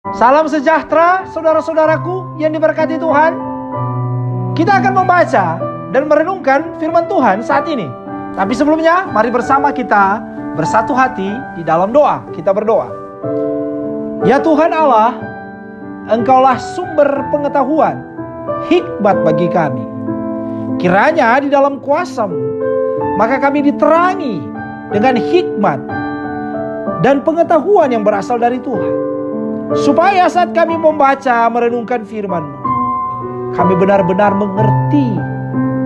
Salam sejahtera saudara-saudaraku yang diberkati Tuhan. Kita akan membaca dan merenungkan firman Tuhan saat ini. Tapi sebelumnya mari bersama kita bersatu hati di dalam doa. Kita berdoa. Ya Tuhan Allah, Engkaulah sumber pengetahuan, hikmat bagi kami. Kiranya di dalam kuasa-Mu, maka kami diterangi dengan hikmat dan pengetahuan yang berasal dari Tuhan. Supaya saat kami membaca, merenungkan firman-Mu, kami benar-benar mengerti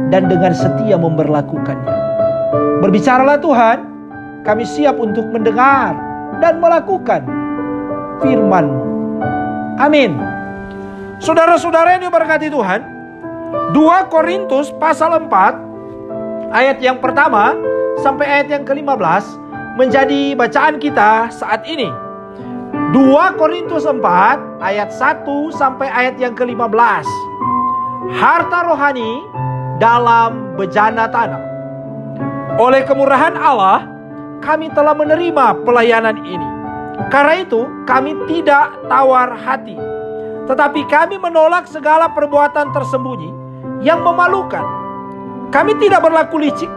dan dengan setia memberlakukannya. Berbicaralah Tuhan, kami siap untuk mendengar dan melakukan firman-Mu. Amin. Saudara-saudara yang diberkati Tuhan, 2 Korintus pasal 4 ayat yang pertama sampai ayat yang ke-15 menjadi bacaan kita saat ini. 2 Korintus 4 ayat 1 sampai ayat yang ke-15. Harta rohani dalam bejana tanah. Oleh kemurahan Allah, kami telah menerima pelayanan ini. Karena itu, kami tidak tawar hati. Tetapi kami menolak segala perbuatan tersembunyi yang memalukan. Kami tidak berlaku licik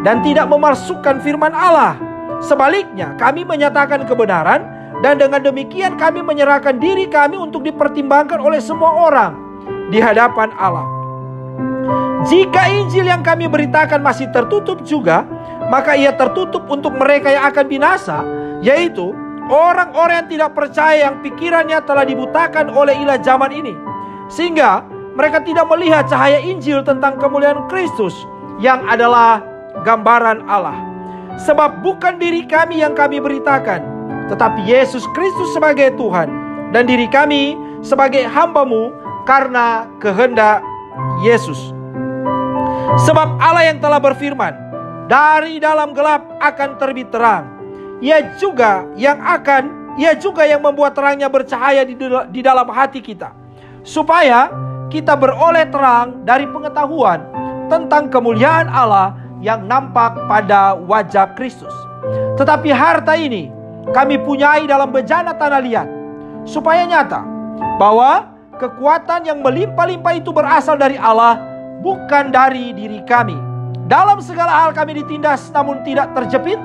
dan tidak memalsukan firman Allah. Sebaliknya, kami menyatakan kebenaran, dan dengan demikian kami menyerahkan diri kami untuk dipertimbangkan oleh semua orang di hadapan Allah. Jika Injil yang kami beritakan masih tertutup juga, maka ia tertutup untuk mereka yang akan binasa, yaitu orang-orang yang tidak percaya, yang pikirannya telah dibutakan oleh ilah zaman ini, sehingga mereka tidak melihat cahaya Injil tentang kemuliaan Kristus yang adalah gambaran Allah. Sebab bukan diri kami yang kami beritakan, tetapi Yesus Kristus sebagai Tuhan, dan diri kami sebagai hamba-Mu karena kehendak Yesus. Sebab Allah yang telah berfirman, dari dalam gelap akan terbit terang. Ia juga yang membuat terangnya bercahaya di dalam hati kita, supaya kita beroleh terang dari pengetahuan tentang kemuliaan Allah yang nampak pada wajah Kristus. Tetapi harta ini kami punyai dalam bejana tanah liat, supaya nyata bahwa kekuatan yang melimpah-limpah itu berasal dari Allah, bukan dari diri kami. Dalam segala hal kami ditindas namun tidak terjepit,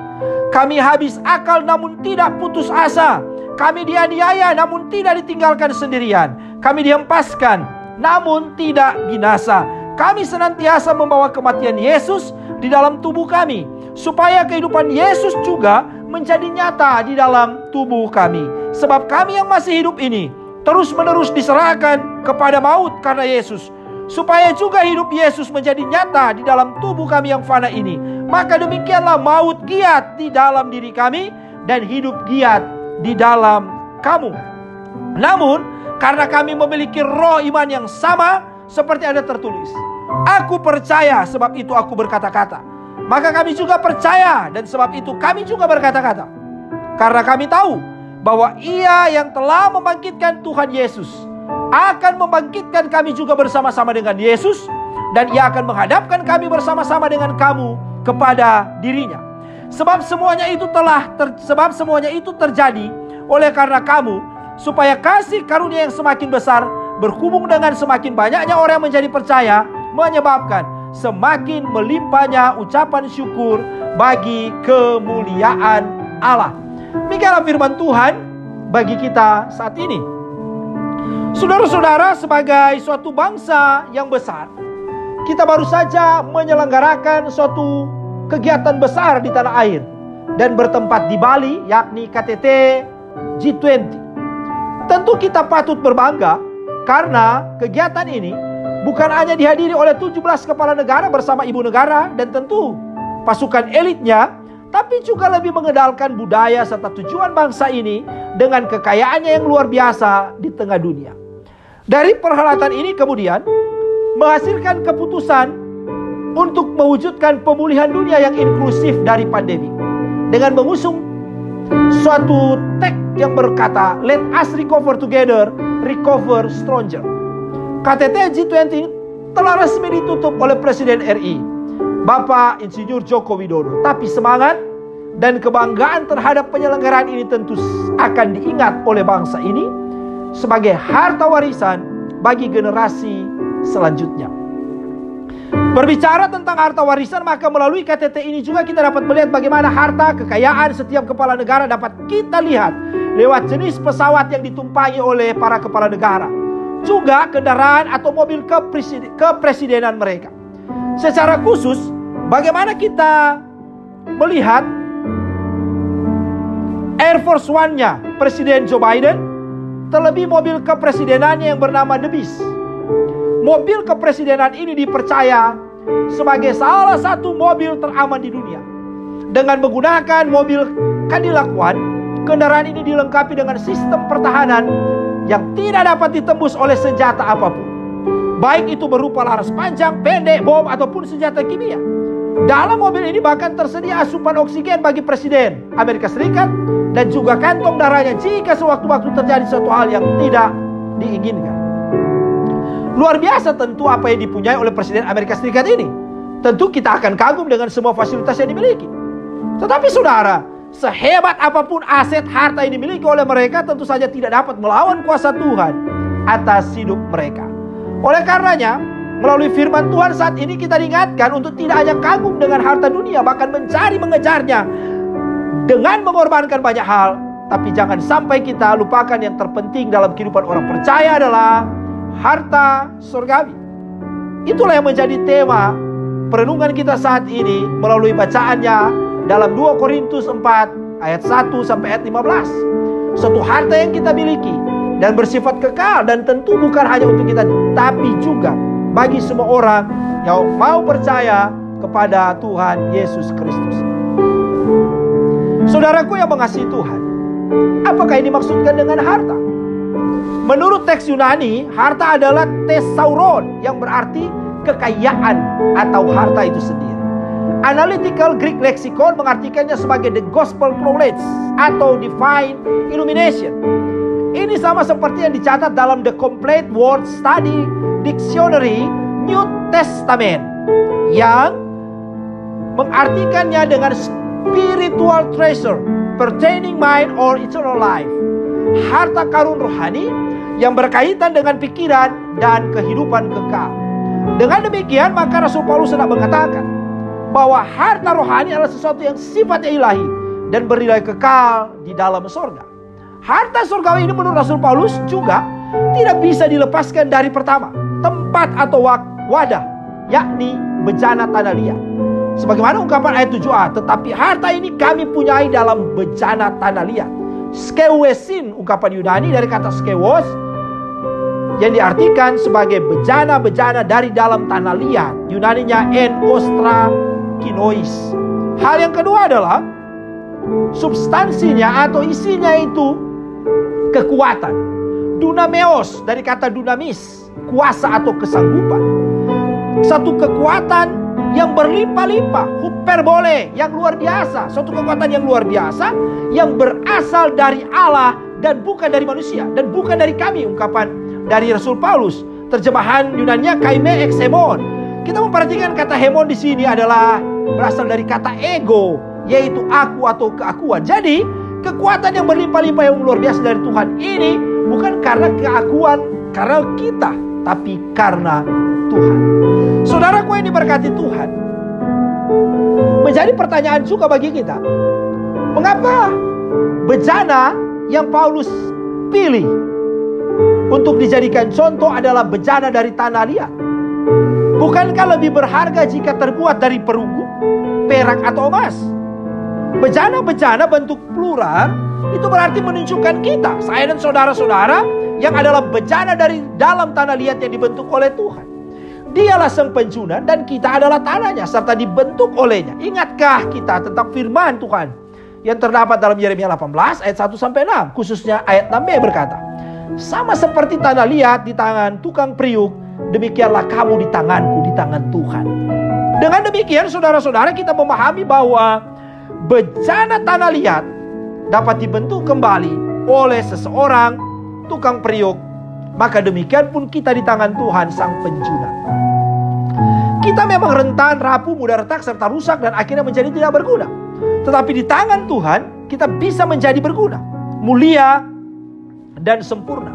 kami habis akal namun tidak putus asa, kami dianiaya namun tidak ditinggalkan sendirian, kami dihempaskan namun tidak binasa. Kami senantiasa membawa kematian Yesus di dalam tubuh kami, supaya kehidupan Yesus juga menjadi nyata di dalam tubuh kami. Sebab kami yang masih hidup ini terus-menerus diserahkan kepada maut karena Yesus, supaya juga hidup Yesus menjadi nyata di dalam tubuh kami yang fana ini. Maka demikianlah maut giat di dalam diri kami, dan hidup giat di dalam kamu. Namun karena kami memiliki roh iman yang sama, seperti ada tertulis, aku percaya, sebab itu aku berkata-kata. Maka kami juga percaya, dan sebab itu kami juga berkata-kata. Karena kami tahu bahwa Ia yang telah membangkitkan Tuhan Yesus akan membangkitkan kami juga bersama-sama dengan Yesus, dan Ia akan menghadapkan kami bersama-sama dengan kamu kepada dirinya. Sebab semuanya itu terjadi oleh karena kamu, supaya kasih karunia yang semakin besar berhubung dengan semakin banyaknya orang yang menjadi percaya, menyebabkan semakin melimpahnya ucapan syukur bagi kemuliaan Allah. Demikianlah firman Tuhan bagi kita saat ini. Saudara-saudara, sebagai suatu bangsa yang besar, kita baru saja menyelenggarakan suatu kegiatan besar di tanah air dan bertempat di Bali, yakni KTT G20. Tentu kita patut berbangga karena kegiatan ini bukan hanya dihadiri oleh 17 kepala negara bersama ibu negara dan tentu pasukan elitnya, tapi juga lebih mengenalkan budaya serta tujuan bangsa ini dengan kekayaannya yang luar biasa di tengah dunia. Dari perhelatan ini kemudian menghasilkan keputusan untuk mewujudkan pemulihan dunia yang inklusif dari pandemi, dengan mengusung suatu teks yang berkata, let us recover together, recover stronger. KTT G20 telah resmi ditutup oleh Presiden RI, Bapak Insinyur Joko Widodo. Tapi semangat dan kebanggaan terhadap penyelenggaraan ini tentu akan diingat oleh bangsa ini sebagai harta warisan bagi generasi selanjutnya. Berbicara tentang harta warisan, maka melalui KTT ini juga kita dapat melihat bagaimana harta kekayaan setiap kepala negara dapat kita lihat lewat jenis pesawat yang ditumpangi oleh para kepala negara, juga kendaraan atau mobil kepresidenan mereka. Secara khusus, bagaimana kita melihat Air Force One-nya Presiden Joe Biden, terlebih mobil kepresidenannya yang bernama The Beast. Mobil kepresidenan ini dipercaya sebagai salah satu mobil teraman di dunia. Dengan menggunakan mobil Cadillac One, kendaraan ini dilengkapi dengan sistem pertahanan yang tidak dapat ditembus oleh senjata apapun, baik itu berupa laras panjang, pendek, bom, ataupun senjata kimia. Dalam mobil ini bahkan tersedia asupan oksigen bagi Presiden Amerika Serikat dan juga kantong darahnya jika sewaktu-waktu terjadi suatu hal yang tidak diinginkan. Luar biasa tentu apa yang dipunyai oleh Presiden Amerika Serikat ini. Tentu kita akan kagum dengan semua fasilitas yang dimiliki. Tetapi saudara, sehebat apapun aset harta yang dimiliki oleh mereka, tentu saja tidak dapat melawan kuasa Tuhan atas hidup mereka. Oleh karenanya, melalui firman Tuhan saat ini kita diingatkan untuk tidak hanya kagum dengan harta dunia, bahkan mencari mengejarnya dengan mengorbankan banyak hal. Tapi jangan sampai kita lupakan yang terpenting dalam kehidupan orang percaya adalah harta surgawi. Itulah yang menjadi tema perenungan kita saat ini melalui bacaannya dalam 2 Korintus 4 ayat 1 sampai ayat 15. Suatu harta yang kita miliki dan bersifat kekal, dan tentu bukan hanya untuk kita, tapi juga bagi semua orang yang mau percaya kepada Tuhan Yesus Kristus. Saudaraku yang mengasihi Tuhan, apakah ini dimaksudkan dengan harta? Menurut teks Yunani, harta adalah thesauron, yang berarti kekayaan atau harta itu sendiri. Analytical Greek Lexicon mengartikannya sebagai the gospel knowledge atau divine illumination. Ini sama seperti yang dicatat dalam the Complete Word Study Dictionary New Testament, yang mengartikannya dengan spiritual treasure pertaining mind or eternal life. Harta karun rohani yang berkaitan dengan pikiran dan kehidupan kekal. Dengan demikian, maka Rasul Paulus sedang mengatakan bahwa harta rohani adalah sesuatu yang sifatnya ilahi dan bernilai kekal di dalam surga. Harta surgawi ini menurut Rasul Paulus juga tidak bisa dilepaskan dari pertama, tempat atau wadah, yakni bejana tanah liat. Sebagaimana ungkapan ayat 7a, tetapi harta ini kami punyai dalam bejana tanah liat. Skewesin, ungkapan Yunani dari kata skewos, yang diartikan sebagai bejana-bejana dari dalam tanah liat. Yunaninya en ostra kinois. Hal yang kedua adalah substansinya atau isinya itu kekuatan. Dunameos dari kata dunamis, kuasa atau kesanggupan. Satu kekuatan yang berlimpah-limpah, hyperbole, yang luar biasa. Suatu kekuatan yang luar biasa yang berasal dari Allah dan bukan dari manusia dan bukan dari kami, ungkapan dari Rasul Paulus. Terjemahan Yunaninya kaime ex hemon. Kita memperhatikan kata hemon di sini adalah berasal dari kata ego, yaitu aku atau keakuan. Jadi kekuatan yang berlimpah-limpah yang luar biasa dari Tuhan ini bukan karena keakuan karena kita, tapi karena Tuhan. Saudaraku yang diberkati Tuhan, menjadi pertanyaan juga bagi kita, mengapa bejana yang Paulus pilih untuk dijadikan contoh adalah bejana dari tanah liat? Bukankah lebih berharga jika terbuat dari perunggu, perak atau emas? Bejana-bejana bentuk plural itu berarti menunjukkan kita, saya dan saudara-saudara, yang adalah bejana dari dalam tanah liat yang dibentuk oleh Tuhan. Dialah sang penjuna dan kita adalah tanahnya serta dibentuk olehnya. Ingatkah kita tentang firman Tuhan yang terdapat dalam Yeremia 18 ayat 1 sampai 6, khususnya ayat 6b berkata, sama seperti tanah liat di tangan tukang periuk, demikianlah kamu di tanganku, di tangan Tuhan. Dengan demikian saudara-saudara, kita memahami bahwa bejana tanah liat dapat dibentuk kembali oleh seseorang tukang periuk, maka demikian pun kita di tangan Tuhan sang penjuna. Kita memang rentan, rapuh, mudah retak, serta rusak dan akhirnya menjadi tidak berguna. Tetapi di tangan Tuhan kita bisa menjadi berguna, mulia dan sempurna.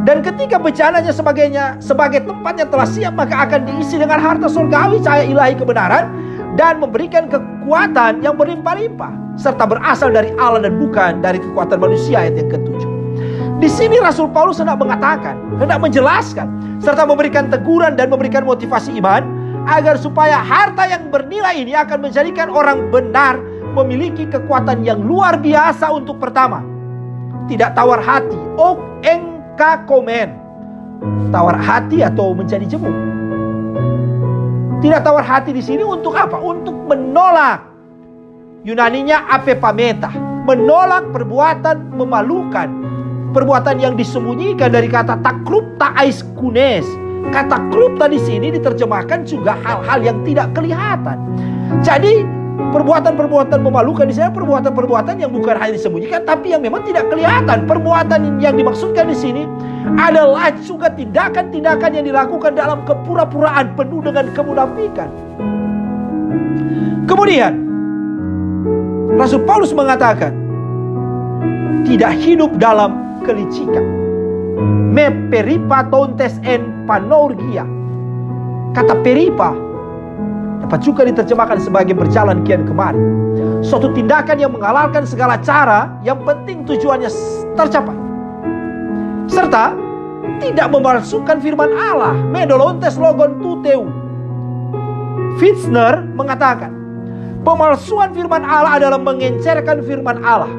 Dan ketika bencananya sebagai tempat yang telah siap, maka akan diisi dengan harta surgawi, cahaya ilahi kebenaran, dan memberikan kekuatan yang berlimpah-limpah, serta berasal dari Allah dan bukan dari kekuatan manusia. Ayat yang ke-7. Di sini Rasul Paulus hendak mengatakan, hendak menjelaskan, serta memberikan teguran dan memberikan motivasi iman, agar supaya harta yang bernilai ini akan menjadikan orang benar memiliki kekuatan yang luar biasa untuk pertama, tidak tawar hati, komen, tawar hati atau menjadi jemu. Tidak tawar hati di sini untuk apa? Untuk menolak, Yunaninya apepameta, menolak perbuatan memalukan, perbuatan yang disembunyikan dari kata takrupta aiskunes. Kata krupta di sini diterjemahkan juga hal-hal yang tidak kelihatan. Jadi perbuatan-perbuatan memalukan di sini perbuatan-perbuatan yang bukan hanya disembunyikan, tapi yang memang tidak kelihatan. Perbuatan yang dimaksudkan di sini adalah juga tindakan-tindakan yang dilakukan dalam kepura-puraan penuh dengan kemunafikan. Kemudian Rasul Paulus mengatakan, tidak hidup dalam kelicikan. Me peripa tontes en panorgia. Kata peripa dapat juga diterjemahkan sebagai berjalan kian kemari, suatu tindakan yang menghalalkan segala cara yang penting tujuannya tercapai, serta tidak memalsukan firman Allah. Medolontes logon tuteu. Fitzner mengatakan, pemalsuan firman Allah adalah mengencerkan firman Allah.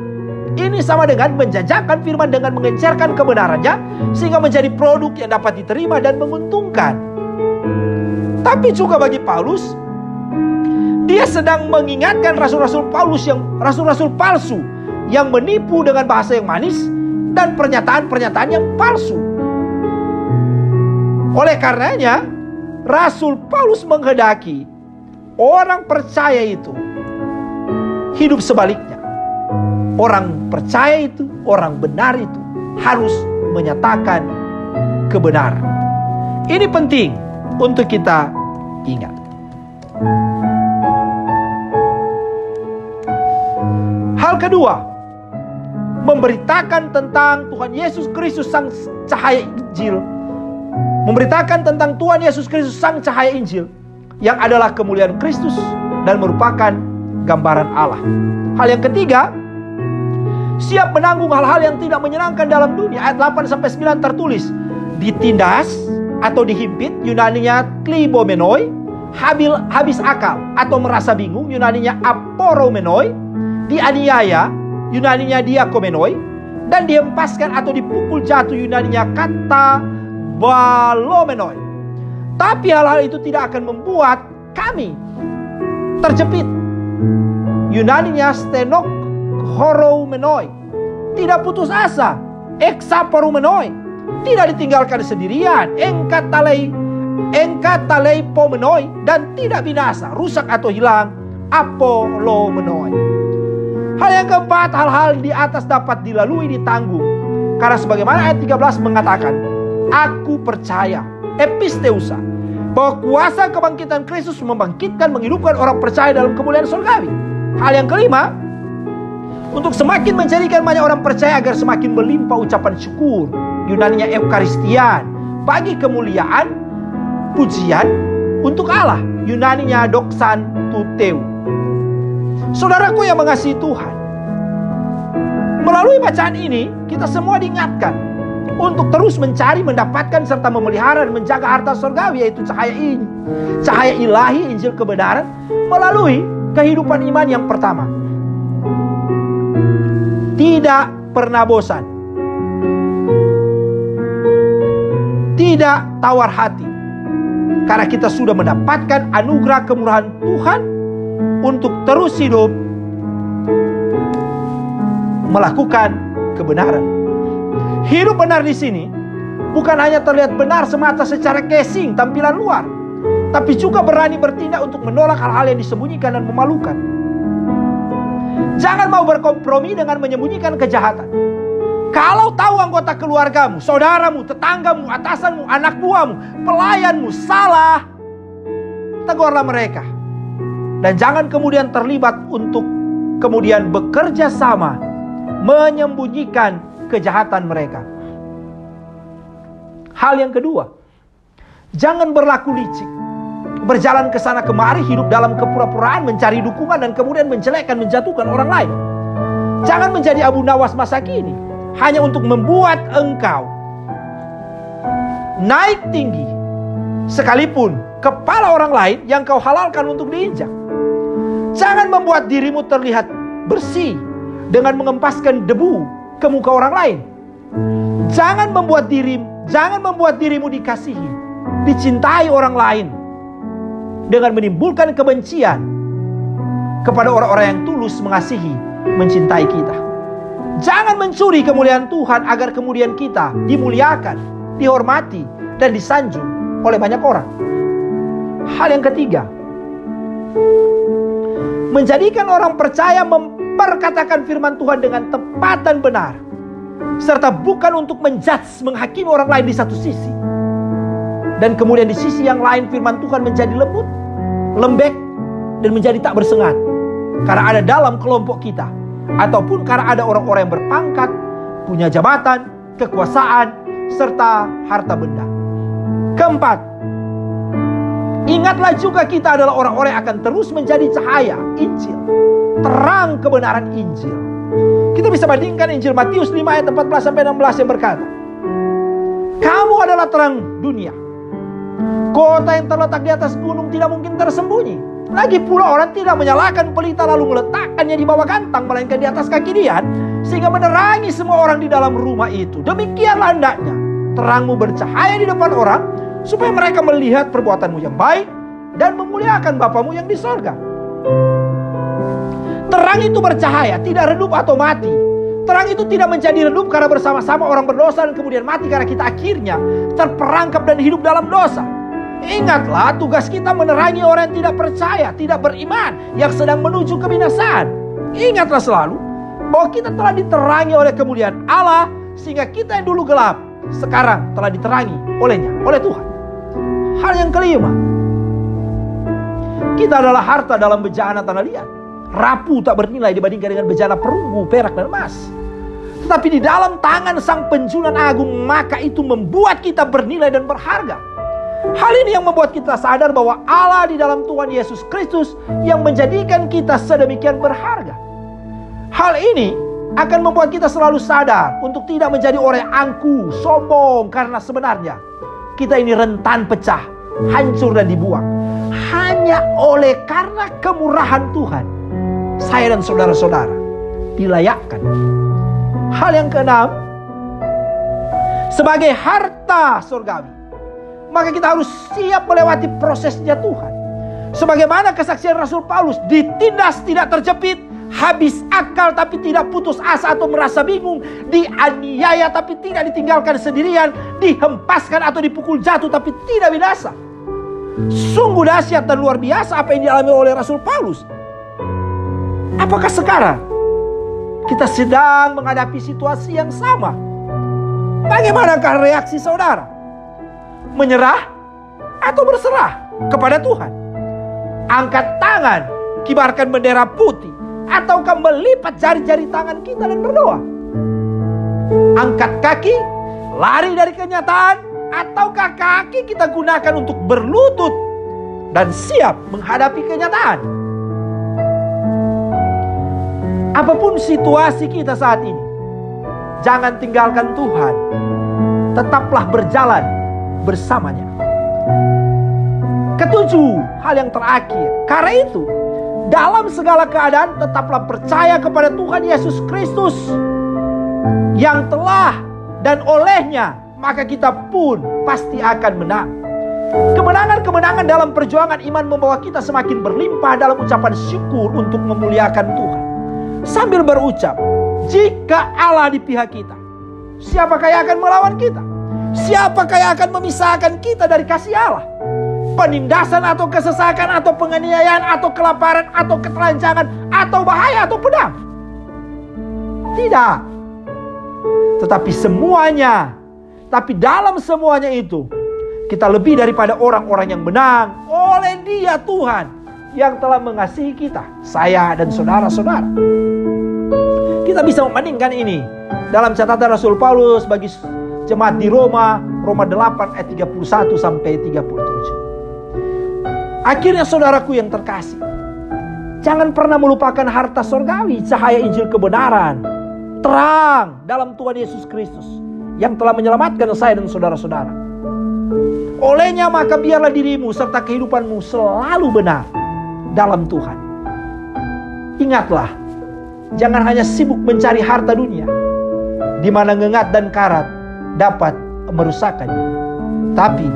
Ini sama dengan menjajakan firman dengan mengencerkan kebenarannya, sehingga menjadi produk yang dapat diterima dan menguntungkan. Tapi juga bagi Paulus, dia sedang mengingatkan rasul-rasul palsu yang menipu dengan bahasa yang manis dan pernyataan-pernyataan yang palsu. Oleh karenanya, Rasul Paulus menghendaki orang percaya itu hidup sebaliknya. Orang percaya itu, orang benar itu harus menyatakan kebenaran. Ini penting untuk kita ingat. Hal kedua, memberitakan tentang Tuhan Yesus Kristus Sang Cahaya Injil. Memberitakan tentang Tuhan Yesus Kristus Sang Cahaya Injil, yang adalah kemuliaan Kristus dan merupakan gambaran Allah. Hal yang ketiga, siap menanggung hal-hal yang tidak menyenangkan dalam dunia. Ayat 8-9 tertulis, ditindas atau dihimpit, Yunaninya klibomenoi, habis akal atau merasa bingung, Yunaninya aporomenoi, dianiaya, Yunaninya diakomenoi, dan dihempaskan atau dipukul jatuh, Yunaninya kata balomenoi. Tapi hal-hal itu tidak akan membuat kami terjepit, Yunaninya stenok horomenoi, tidak putus asa, eksaporumenoi, tidak ditinggalkan sendirian, engkatalei pomenoi, dan tidak binasa, rusak atau hilang, apolomenoi. Hal yang keempat, hal-hal di atas dapat dilalui, ditanggung, karena sebagaimana ayat 13 mengatakan, aku percaya, episteusa, bahwa kuasa kebangkitan Kristus membangkitkan, menghidupkan orang percaya dalam kemuliaan surgawi. Hal yang kelima, untuk semakin menjadikan banyak orang percaya agar semakin melimpah ucapan syukur, Yunaninya Eucharistian, bagi kemuliaan, pujian untuk Allah, Yunaninya doxan tuteu. Saudaraku yang mengasihi Tuhan, melalui bacaan ini kita semua diingatkan untuk terus mencari, mendapatkan, serta memelihara dan menjaga harta surgawi, yaitu cahaya ilahi, Injil kebenaran, melalui kehidupan iman yang pertama. Tidak pernah bosan, tidak tawar hati, karena kita sudah mendapatkan anugerah kemurahan Tuhan untuk terus hidup melakukan kebenaran. Hidup benar di sini bukan hanya terlihat benar semata secara casing, tampilan luar, tapi juga berani bertindak untuk menolak hal-hal yang disembunyikan dan memalukan. Jangan mau berkompromi dengan menyembunyikan kejahatan. Kalau tahu anggota keluargamu, saudaramu, tetanggamu, atasanmu, anak buahmu, pelayanmu salah, tegurlah mereka. Dan jangan kemudian terlibat untuk kemudian bekerja sama menyembunyikan kejahatan mereka. Hal yang kedua, jangan berlaku licik. Berjalan ke sana kemari, hidup dalam kepura-puraan, mencari dukungan dan kemudian menjelekkan, menjatuhkan orang lain. Jangan menjadi Abu Nawas masa kini hanya untuk membuat engkau naik tinggi, sekalipun kepala orang lain yang kau halalkan untuk diinjak. Jangan membuat dirimu terlihat bersih dengan mengempaskan debu ke muka orang lain. Jangan membuat dirimu dikasihi, dicintai orang lain dengan menimbulkan kebencian kepada orang-orang yang tulus mengasihi, mencintai kita. Jangan mencuri kemuliaan Tuhan agar kemudian kita dimuliakan, dihormati, dan disanjung oleh banyak orang. Hal yang ketiga, menjadikan orang percaya memperkatakan firman Tuhan dengan tepat dan benar, serta bukan untuk menjudge, menghakimi orang lain di satu sisi, dan kemudian di sisi yang lain firman Tuhan menjadi lembut, lembek, dan menjadi tak bersengat karena ada dalam kelompok kita, ataupun karena ada orang-orang yang berpangkat, punya jabatan, kekuasaan, serta harta benda. Keempat, ingatlah juga kita adalah orang-orang yang akan terus menjadi cahaya Injil, terang kebenaran Injil. Kita bisa bandingkan Injil Matius 5 ayat 14-16 yang berkata, kamu adalah terang dunia. Kota yang terletak di atas gunung tidak mungkin tersembunyi. Lagi pula orang tidak menyalakan pelita lalu meletakkannya di bawah kantang, melainkan di atas kaki dian, sehingga menerangi semua orang di dalam rumah itu. Demikianlah hendaknya terangmu bercahaya di depan orang, supaya mereka melihat perbuatanmu yang baik dan memuliakan Bapamu yang di sorga. Terang itu bercahaya, tidak redup atau mati. Terang itu tidak menjadi redup karena bersama-sama orang berdosa dan kemudian mati karena kita akhirnya terperangkap dan hidup dalam dosa. Ingatlah, tugas kita menerangi orang yang tidak percaya, tidak beriman, yang sedang menuju kebinasaan. Ingatlah selalu bahwa kita telah diterangi oleh kemuliaan Allah, sehingga kita yang dulu gelap sekarang telah diterangi olehnya, oleh Tuhan. Hal yang kelima, kita adalah harta dalam bejana tanah liat, rapuh tak bernilai dibandingkan dengan bejana perunggu, perak, dan emas. Tetapi di dalam tangan Sang Penjunan Agung, maka itu membuat kita bernilai dan berharga. Hal ini yang membuat kita sadar bahwa Allah di dalam Tuhan Yesus Kristus yang menjadikan kita sedemikian berharga. Hal ini akan membuat kita selalu sadar untuk tidak menjadi orang yang angkuh, sombong, karena sebenarnya kita ini rentan pecah, hancur dan dibuang. Hanya oleh karena kemurahan Tuhan, saya dan saudara-saudara dilayakkan. Hal yang keenam, sebagai harta surgawi, maka kita harus siap melewati prosesnya Tuhan. Sebagaimana kesaksian Rasul Paulus, ditindas tidak terjepit, habis akal tapi tidak putus asa atau merasa bingung, dianiaya tapi tidak ditinggalkan sendirian, dihempaskan atau dipukul jatuh tapi tidak binasa. Sungguh dahsyat dan luar biasa apa yang dialami oleh Rasul Paulus. Apakah sekarang kita sedang menghadapi situasi yang sama? Bagaimanakah reaksi saudara? Menyerah atau berserah kepada Tuhan? Angkat tangan, kibarkan bendera putih, ataukah melipat jari-jari tangan kita dan berdoa? Angkat kaki, lari dari kenyataan, ataukah kaki kita gunakan untuk berlutut dan siap menghadapi kenyataan? Apapun situasi kita saat ini, jangan tinggalkan Tuhan. Tetaplah berjalan bersamanya. Ketujuh, hal yang terakhir. Karena itu, dalam segala keadaan tetaplah percaya kepada Tuhan Yesus Kristus yang telah dan olehnya maka kita pun pasti akan menang. Kemenangan-kemenangan dalam perjuangan iman membawa kita semakin berlimpah dalam ucapan syukur untuk memuliakan Tuhan. Sambil berucap, jika Allah di pihak kita, siapakah yang akan melawan kita? Siapakah yang akan memisahkan kita dari kasih Allah? Penindasan atau kesesakan atau penganiayaan atau kelaparan atau ketelanjangan atau bahaya atau pedang? Tidak. Tetapi semuanya, tapi dalam semuanya itu kita lebih daripada orang-orang yang menang oleh Dia Tuhan yang telah mengasihi kita, saya dan saudara-saudara. Kita bisa membandingkan ini dalam catatan Rasul Paulus bagi jemaat di Roma Roma 8 ayat 31 sampai 37. Akhirnya saudaraku yang terkasih, jangan pernah melupakan harta surgawi, cahaya Injil kebenaran, terang dalam Tuhan Yesus Kristus yang telah menyelamatkan saya dan saudara-saudara. Olehnya maka biarlah dirimu serta kehidupanmu selalu benar dalam Tuhan. Ingatlah, jangan hanya sibuk mencari harta dunia, di mana ngengat dan karat dapat merusakkannya. Tapi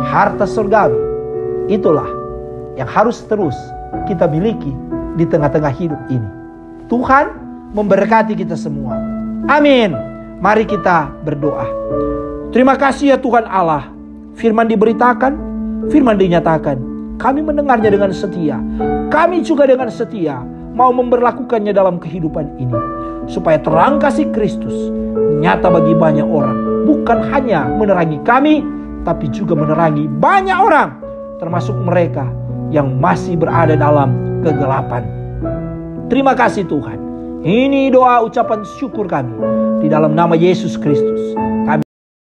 harta surgawi, itulah yang harus terus kita miliki di tengah-tengah hidup ini. Tuhan memberkati kita semua. Amin. Mari kita berdoa. Terima kasih ya Tuhan Allah. Firman diberitakan, firman dinyatakan. Kami mendengarnya dengan setia. Kami juga dengan setia mau memberlakukannya dalam kehidupan ini, supaya terang kasih Kristus nyata bagi banyak orang. Bukan hanya menerangi kami, tapi juga menerangi banyak orang, termasuk mereka yang masih berada dalam kegelapan. Terima kasih Tuhan. Ini doa ucapan syukur kami di dalam nama Yesus Kristus.